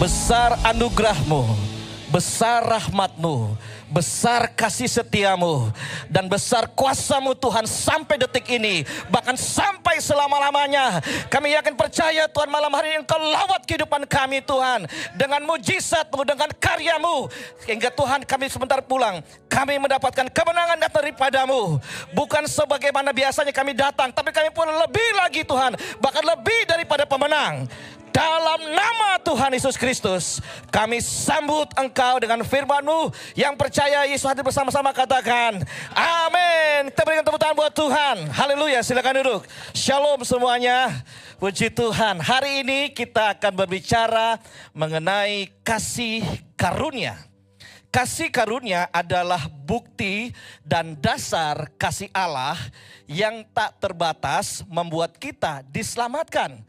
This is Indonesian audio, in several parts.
Besar anugerah-Mu, besar rahmat-Mu, besar kasih setiamu, dan besar kuasa-Mu Tuhan sampai detik ini, bahkan sampai selama-lamanya. Kami yakin percaya Tuhan, malam hari ini Engkau lawat kehidupan kami Tuhan, dengan mujizat-Mu, dengan karya-Mu, sehingga Tuhan kami sebentar pulang, kami mendapatkan kemenangan daripada-Mu. Bukan sebagaimana biasanya kami datang, tapi kami pun lebih lagi Tuhan, bahkan lebih daripada pemenang. Dalam nama Tuhan Yesus Kristus, kami sambut Engkau dengan firman-Mu. Yang percaya Yesus hadir bersama-sama katakan amin. Kita berikan tepuk tangan buat Tuhan. Haleluya, silakan duduk. Shalom semuanya. Puji Tuhan. Hari ini kita akan berbicara mengenai kasih karunia. Kasih karunia adalah bukti dan dasar kasih Allah yang tak terbatas membuat kita diselamatkan.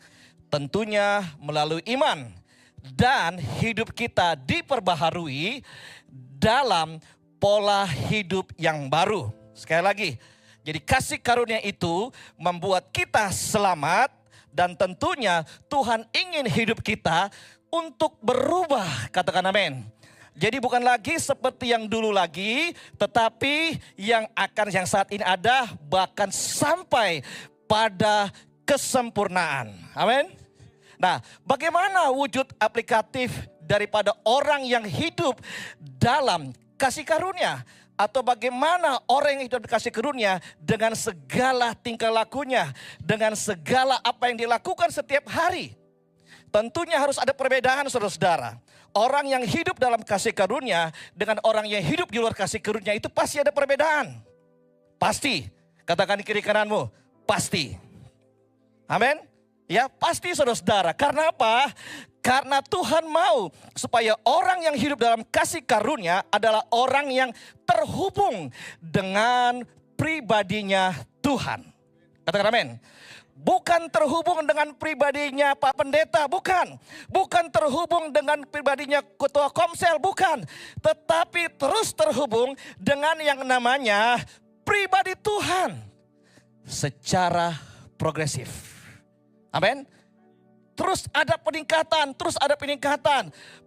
Tentunya melalui iman, dan hidup kita diperbaharui dalam pola hidup yang baru. Sekali lagi, jadi kasih karunia itu membuat kita selamat, dan tentunya Tuhan ingin hidup kita untuk berubah. Katakan amin. Jadi bukan lagi seperti yang dulu lagi, tetapi yang saat ini ada, bahkan sampai pada kesempurnaan. Amin. Nah, bagaimana wujud aplikatif daripada orang yang hidup dalam kasih karunia? Atau bagaimana orang yang hidup kasih karunia dengan segala tingkah lakunya, dengan segala apa yang dilakukan setiap hari? Tentunya harus ada perbedaan, saudara-saudara. Orang yang hidup dalam kasih karunia dengan orang yang hidup di luar kasih karunia itu pasti ada perbedaan. Pasti. Katakan di kiri kananmu, pasti. Amin. Ya pasti saudara-saudara. Karena apa? Karena Tuhan mau supaya orang yang hidup dalam kasih karunia adalah orang yang terhubung dengan pribadinya Tuhan. Katakan amin. Bukan terhubung dengan pribadinya Pak Pendeta, bukan. Bukan terhubung dengan pribadinya Ketua Komsel, bukan. Tetapi terus terhubung dengan yang namanya pribadi Tuhan secara progresif. Amin. Terus ada peningkatan.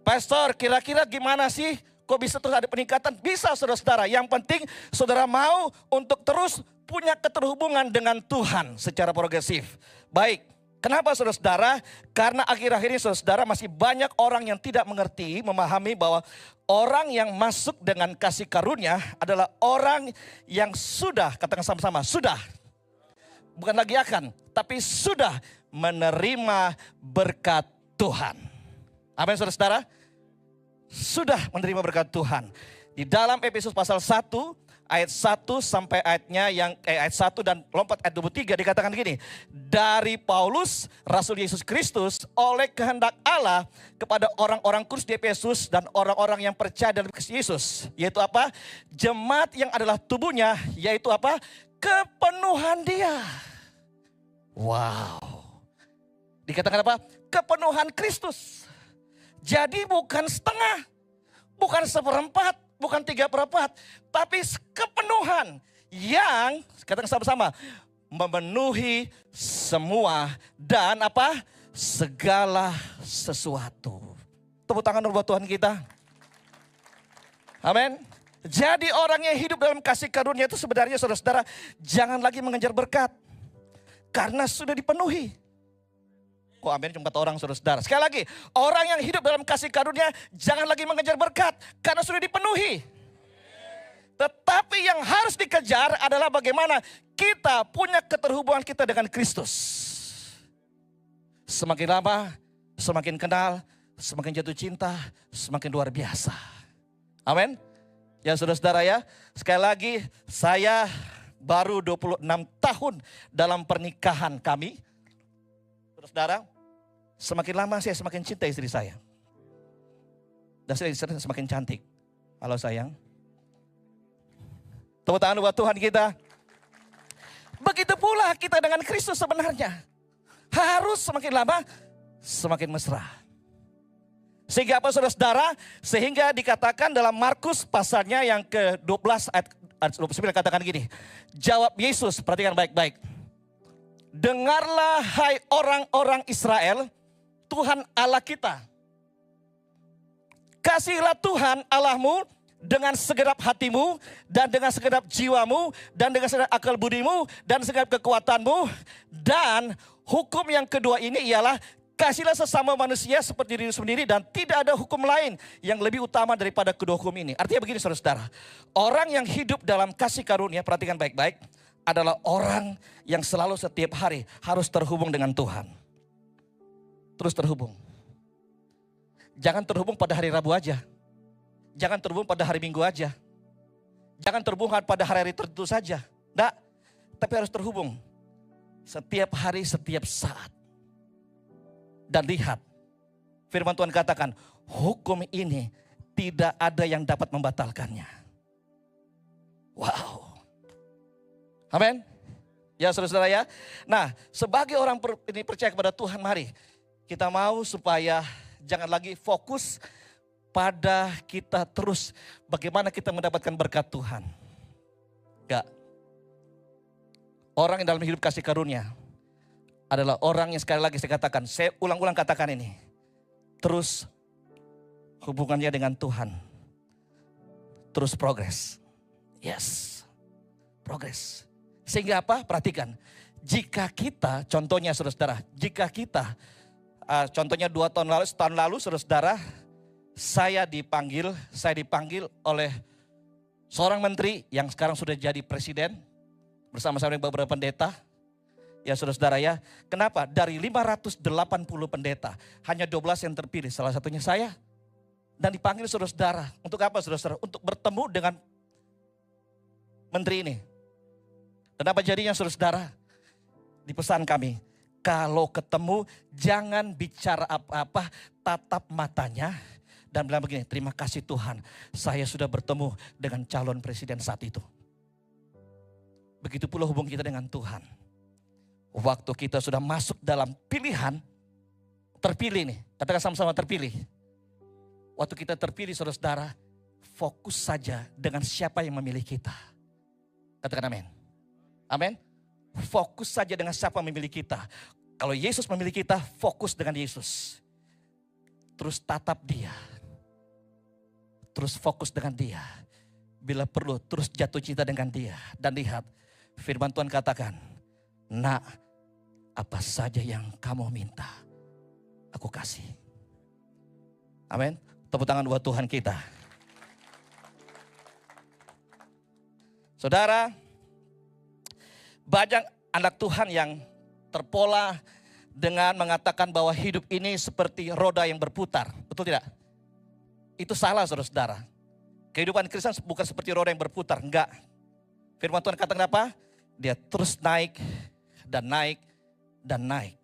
Pastor, kira-kira gimana sih? Kok bisa terus ada peningkatan? Bisa saudara-saudara. Yang penting saudara mau untuk terus punya keterhubungan dengan Tuhan secara progresif. Baik. Kenapa saudara-saudara? Karena akhir-akhir ini saudara-saudara masih banyak orang yang tidak mengerti, memahami bahwa orang yang masuk dengan kasih karunia adalah orang yang sudah, katakan sama-sama, sudah. Bukan lagi akan, tapi sudah menerima berkat Tuhan. Amin saudara-saudara. Sudah menerima berkat Tuhan. Di dalam Efesus pasal 1 ayat 1 sampai ayat 1 dan lompat ayat 23 dikatakan gini. Dari Paulus, Rasul Yesus Kristus, oleh kehendak Allah kepada orang-orang kudus di Efesus dan orang-orang yang percaya dalam Kristus Yesus. Yaitu apa? Jemaat yang adalah tubuhnya, yaitu apa? Kepenuhan Dia. Wow. Dikatakan apa? Kepenuhan Kristus. Jadi bukan setengah, bukan seperempat, bukan 3/4, tapi kepenuhan yang, katakan sama-sama, memenuhi semua dan apa? Segala sesuatu. Tepuk tangan buat Tuhan kita. Amin. Jadi orang yang hidup dalam kasih karunia itu sebenarnya saudara-saudara jangan lagi mengejar berkat. Karena sudah dipenuhi. Kok amin cuma 4 orang saudara-saudara. Sekali lagi, orang yang hidup dalam kasih karunia jangan lagi mengejar berkat. Karena sudah dipenuhi. Tetapi yang harus dikejar adalah bagaimana kita punya keterhubungan kita dengan Kristus. Semakin lama, semakin kenal, semakin jatuh cinta, semakin luar biasa. Amin. Ya saudara-saudara ya, sekali lagi saya baru 26 tahun dalam pernikahan kami. Saudara, semakin lama saya semakin cinta istri saya. Dan istri saya semakin cantik. Halo sayang. Tepuk tangan buat Tuhan kita. Begitu pula kita dengan Kristus sebenarnya. Harus semakin lama semakin mesra. Sehingga apa saudara-saudara? Sehingga dikatakan dalam Markus pasalnya yang ke-12 ayat 29 katakan gini. Jawab Yesus, perhatikan baik-baik. Dengarlah hai orang-orang Israel, Tuhan Allah kita, Kasihilah Tuhan Allahmu dengan segenap hatimu, dan dengan segenap jiwamu, dan dengan segenap akal budimu, dan segenap kekuatanmu. Dan hukum yang kedua ini ialah kasihlah sesama manusia seperti diri sendiri, dan tidak ada hukum lain yang lebih utama daripada kedua hukum ini. Artinya begini saudara-saudara, orang yang hidup dalam kasih karunia, perhatikan baik-baik, adalah orang yang selalu setiap hari harus terhubung dengan Tuhan. Terus terhubung. Jangan terhubung pada hari Rabu aja. Jangan terhubung pada hari Minggu aja. Jangan terhubung pada hari-hari tertentu saja. Enggak, tapi harus terhubung. Setiap hari, setiap saat. Dan lihat, firman Tuhan katakan, hukum ini tidak ada yang dapat membatalkannya. Wow. Amin. Ya saudara-saudara ya. Nah, sebagai orang ini percaya kepada Tuhan, mari kita mau supaya jangan lagi fokus pada kita terus bagaimana kita mendapatkan berkat Tuhan. Enggak. Orang yang dalam hidup kasih karunia adalah orang yang, sekali lagi saya katakan, saya ulang-ulang katakan ini, terus hubungannya dengan Tuhan. Terus progres. Yes. Progres. Sehingga apa? Perhatikan. Jika kita, contohnya saudara-saudara, jika kita, contohnya 2 tahun lalu, setahun lalu saudara-saudara, saya dipanggil oleh seorang menteri yang sekarang sudah jadi presiden, bersama-sama dengan beberapa pendeta. Ya saudara-saudara ya, kenapa? Dari 580 pendeta, hanya 12 yang terpilih, salah satunya saya. Dan dipanggil saudara-saudara, untuk apa saudara-saudara? Untuk bertemu dengan menteri ini. Dan apa jadinya saudara-saudara? Di pesan kami, kalau ketemu jangan bicara apa-apa, tatap matanya dan bilang begini, terima kasih Tuhan, saya sudah bertemu dengan calon presiden saat itu. Begitu pula hubungan kita dengan Tuhan. Waktu kita sudah masuk dalam pilihan, terpilih nih, katakan sama-sama terpilih. Waktu kita terpilih saudara-saudara, fokus saja dengan siapa yang memilih kita. Katakan amin. Amin. Fokus saja dengan siapa memilih kita. Kalau Yesus memilih kita, fokus dengan Yesus. Terus tatap dia. Terus fokus dengan dia. Bila perlu, terus jatuh cinta dengan dia. Dan lihat, firman Tuhan katakan, nak, apa saja yang kamu minta, aku kasih. Amin. Tepuk tangan buat Tuhan kita. Saudara, banyak anak Tuhan yang terpola dengan mengatakan bahwa hidup ini seperti roda yang berputar. Betul tidak? Itu salah saudara-saudara. Kehidupan Kristen bukan seperti roda yang berputar. Enggak. Firman Tuhan katakan apa? Dia terus naik dan naik dan naik.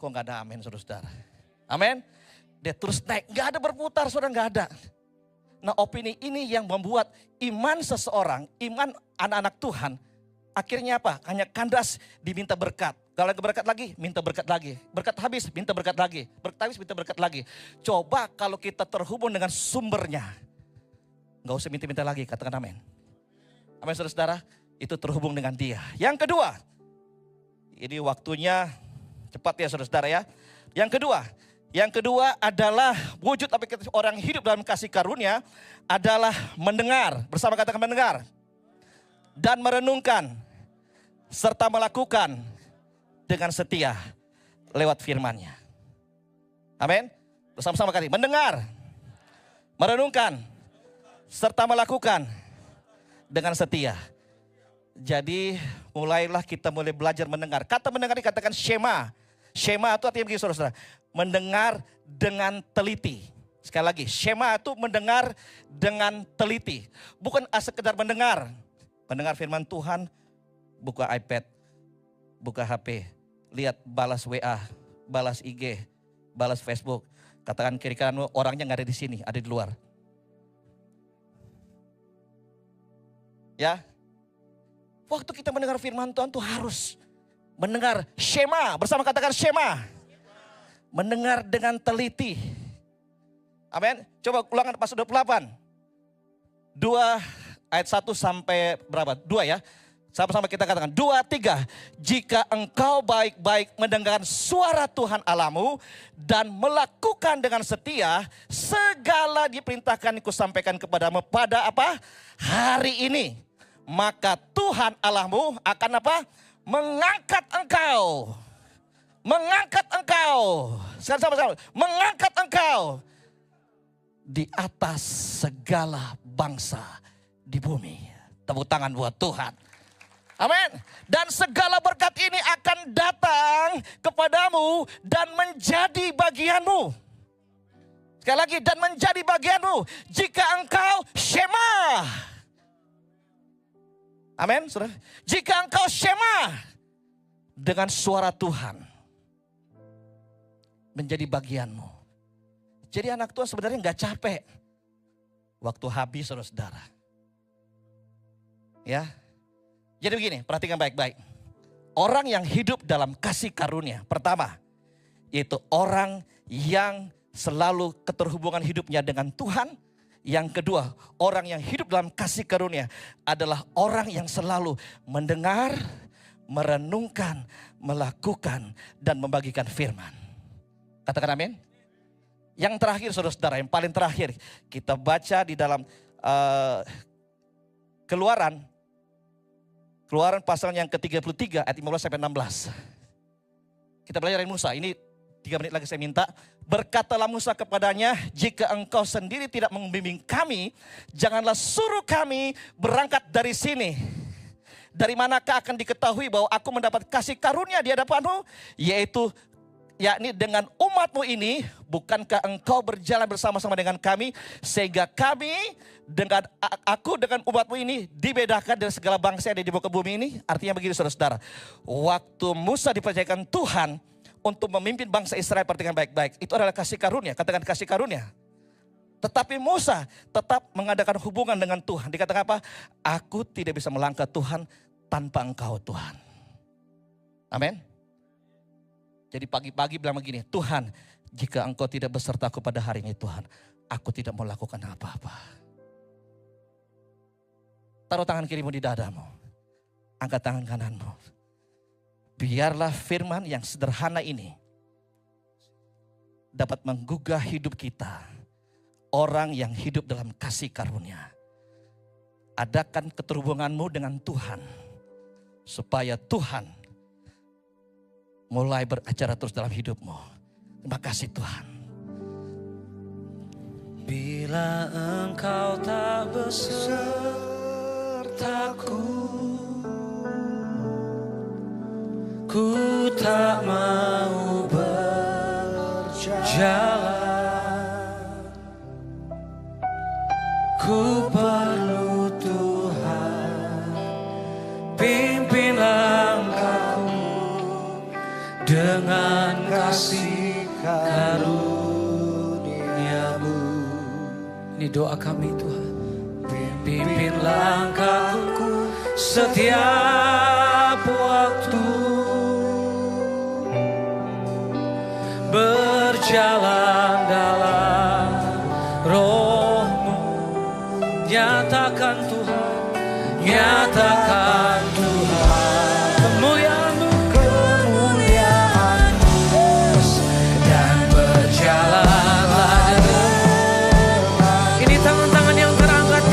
Kok enggak ada amin saudara-saudara? Amin. Dia terus naik. Enggak ada berputar saudara, enggak ada. Nah opini ini yang membuat iman seseorang, iman anak-anak Tuhan, akhirnya apa? Hanya kandas diminta berkat. Kalau berkat lagi, minta berkat lagi. Berkat habis, minta berkat lagi. Berkat habis, minta berkat lagi. Coba kalau kita terhubung dengan sumbernya. Gak usah minta-minta lagi, katakan amin. Amin saudara-saudara, itu terhubung dengan dia. Yang kedua, ini waktunya cepat ya saudara-saudara ya. Yang kedua adalah wujud orang hidup dalam kasih karunia adalah mendengar. Bersama katakan mendengar. Dan merenungkan serta melakukan dengan setia lewat firman-Nya. Amin. Bersama-sama kali mendengar, merenungkan serta melakukan dengan setia. Jadi mulailah kita mulai belajar mendengar. Kata mendengar dikatakan shema. Shema itu artinya begini saudara-saudara, mendengar dengan teliti. Sekali lagi, shema itu mendengar dengan teliti. Bukan sekedar mendengar. Mendengar firman Tuhan, buka iPad, buka HP, lihat balas WA, balas IG, balas Facebook. Katakan kiri kananmu, orangnya nggak ada di sini, ada di luar. Ya, waktu kita mendengar firman Tuhan tuh harus mendengar shema, bersama katakan shema. Mendengar dengan teliti. Amin. Coba ulangan pasal 28. 2 ayat 1 sampai berapa? 2 ya. Sama-sama kita katakan, 2, 3. Jika engkau baik-baik mendengarkan suara Tuhan Allahmu dan melakukan dengan setia segala diperintahkan ku sampaikan kepadamu pada apa? Hari ini. Maka Tuhan Allahmu akan apa? Mengangkat engkau. Mengangkat engkau. Sekarang sama-sama. Mengangkat engkau di atas segala bangsa di bumi. Tepuk tangan buat Tuhan. Amin. Dan segala berkat ini akan datang kepadamu dan menjadi bagianmu. Sekali lagi, dan menjadi bagianmu jika engkau syema. Amin, saudara. Jika engkau syema dengan suara Tuhan menjadi bagianmu. Jadi anak Tuhan sebenarnya nggak capek waktu habis, saudara-saudara. Ya. Jadi begini, perhatikan baik-baik. Orang yang hidup dalam kasih karunia, pertama, yaitu orang yang selalu keterhubungan hidupnya dengan Tuhan. Yang kedua, orang yang hidup dalam kasih karunia adalah orang yang selalu mendengar, merenungkan, melakukan, dan membagikan firman. Katakan amin. Yang terakhir, saudara-saudara, yang paling terakhir, kita baca di dalam Keluaran pasal yang ke-33 ayat 15 sampai 16. Kita belajar dari Musa. Ini 3 menit lagi saya minta. Berkatalah Musa kepadanya, jika engkau sendiri tidak membimbing kami, janganlah suruh kami berangkat dari sini. Dari manakah akan diketahui bahwa aku mendapat kasih karunia di hadapanmu? Yaitu yakni dengan umatmu ini, bukankah engkau berjalan bersama-sama dengan kami, sehingga kami dengan umatmu ini dibedakan dari segala bangsa yang ada di muka bumi ini. Artinya begini, saudara-saudara, waktu Musa dipercayakan Tuhan untuk memimpin bangsa Israel, perhatikan baik-baik, itu adalah kasih karunia. Katakan kasih karunia. Tetapi Musa tetap mengadakan hubungan dengan Tuhan. Dikatakan apa? Aku tidak bisa melangkah Tuhan tanpa engkau, Tuhan. Amin. Jadi pagi-pagi bilang begini, Tuhan, jika engkau tidak besertaku pada hari ini, Tuhan, aku tidak mau lakukan apa-apa. Taruh tangan kirimu di dadamu, angkat tangan kananmu. Biarlah firman yang sederhana ini dapat menggugah hidup kita, orang yang hidup dalam kasih karunia. Adakan keterhubunganmu dengan Tuhan, supaya Tuhan mulai beracara terus dalam hidupmu. Terima kasih Tuhan. Bila engkau tak besertaku, ku tak mau berjalan. Ku perlu Tuhan, pimpin langkahku dengan kasih karunia-Mu. Ini doa kami Tuhan. Pimpin langkahku setiap waktu, berjalan dalam roh-Mu. Nyatakan Tuhan, nyatakan Tuhan kemuliaan-Mu, dan berjalanlah dengan. Ini tangan-tangan yang terangkat.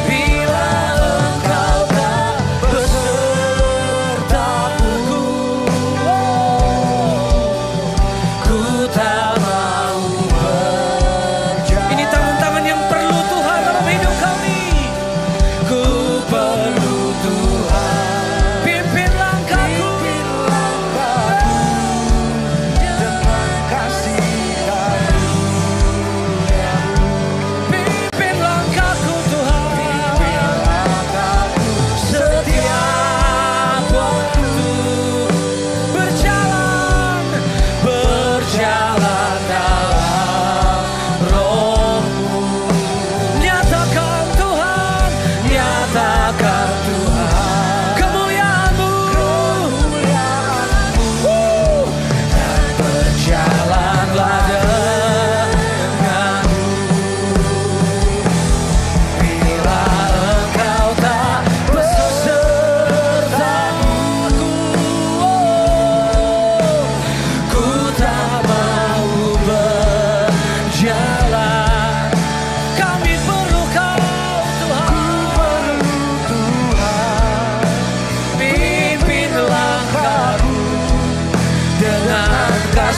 Bila engkau tak besertaku, ku tak mau berjalan. Ini tangan-tangan yang perlu Tuhan dalam hidup kami. Ku perlu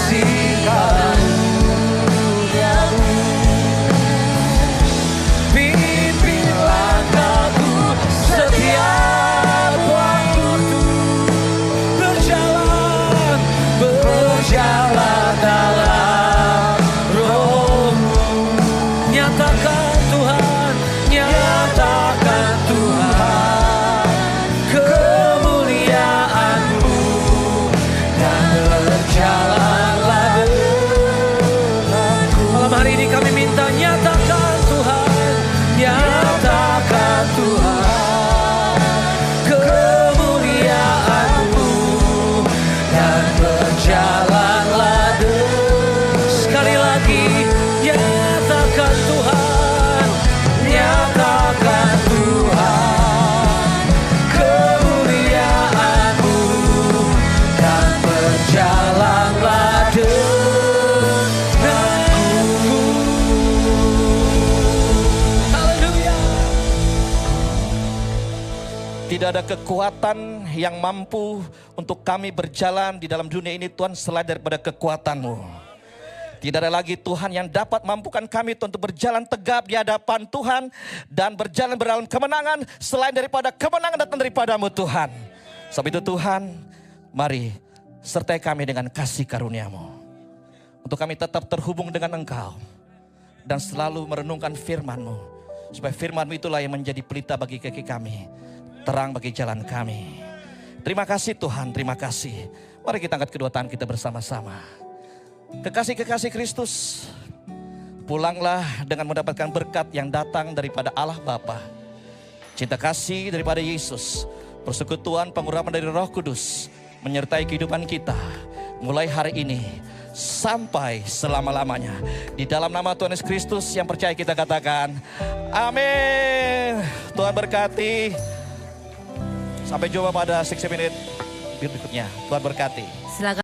kasih karuniamu. Pimpin langkahku setiap waktu, berjalan dalam roh-Mu. Nyatakan Tuhan, nyatakan Tuhan kemuliaan-Mu, dan berjalanlah denganku. Malam hari ini kami minta nyatakan Tuhan, nyatakan Tuhan kemuliaan-Mu, dan berjalanlah denganku. Sekali lagi, nyatakan Tuhan, nyatakan Tuhan kemuliaan-Mu, dan berjalanlah denganku. Haleluya. Tidak ada kekuatan yang mampu untuk kami berjalan di dalam dunia ini Tuhan selain daripada kekuatan-Mu. Tidak ada lagi Tuhan yang dapat mampukan kami untuk berjalan tegap di hadapan Tuhan dan berjalan dalam kemenangan selain daripada kemenangan datang daripada-Mu Tuhan. Sebab itu Tuhan, mari sertai kami dengan kasih karunia-Mu. Untuk kami tetap terhubung dengan Engkau dan selalu merenungkan firman-Mu. Supaya firman-Mu itulah yang menjadi pelita bagi kaki kami, terang bagi jalan kami. Terima kasih Tuhan, terima kasih. Mari kita angkat kedua tangan kita bersama-sama. Kekasih-kekasih Kristus, pulanglah dengan mendapatkan berkat yang datang daripada Allah Bapa, cinta kasih daripada Yesus, persekutuan pengurapan dari Roh Kudus menyertai kehidupan kita mulai hari ini sampai selama-lamanya. Di dalam nama Tuhan Yesus Kristus yang percaya kita katakan amin. Tuhan berkati. Sampai jumpa pada 60 menit berikutnya. Tuhan berkati. Silakan.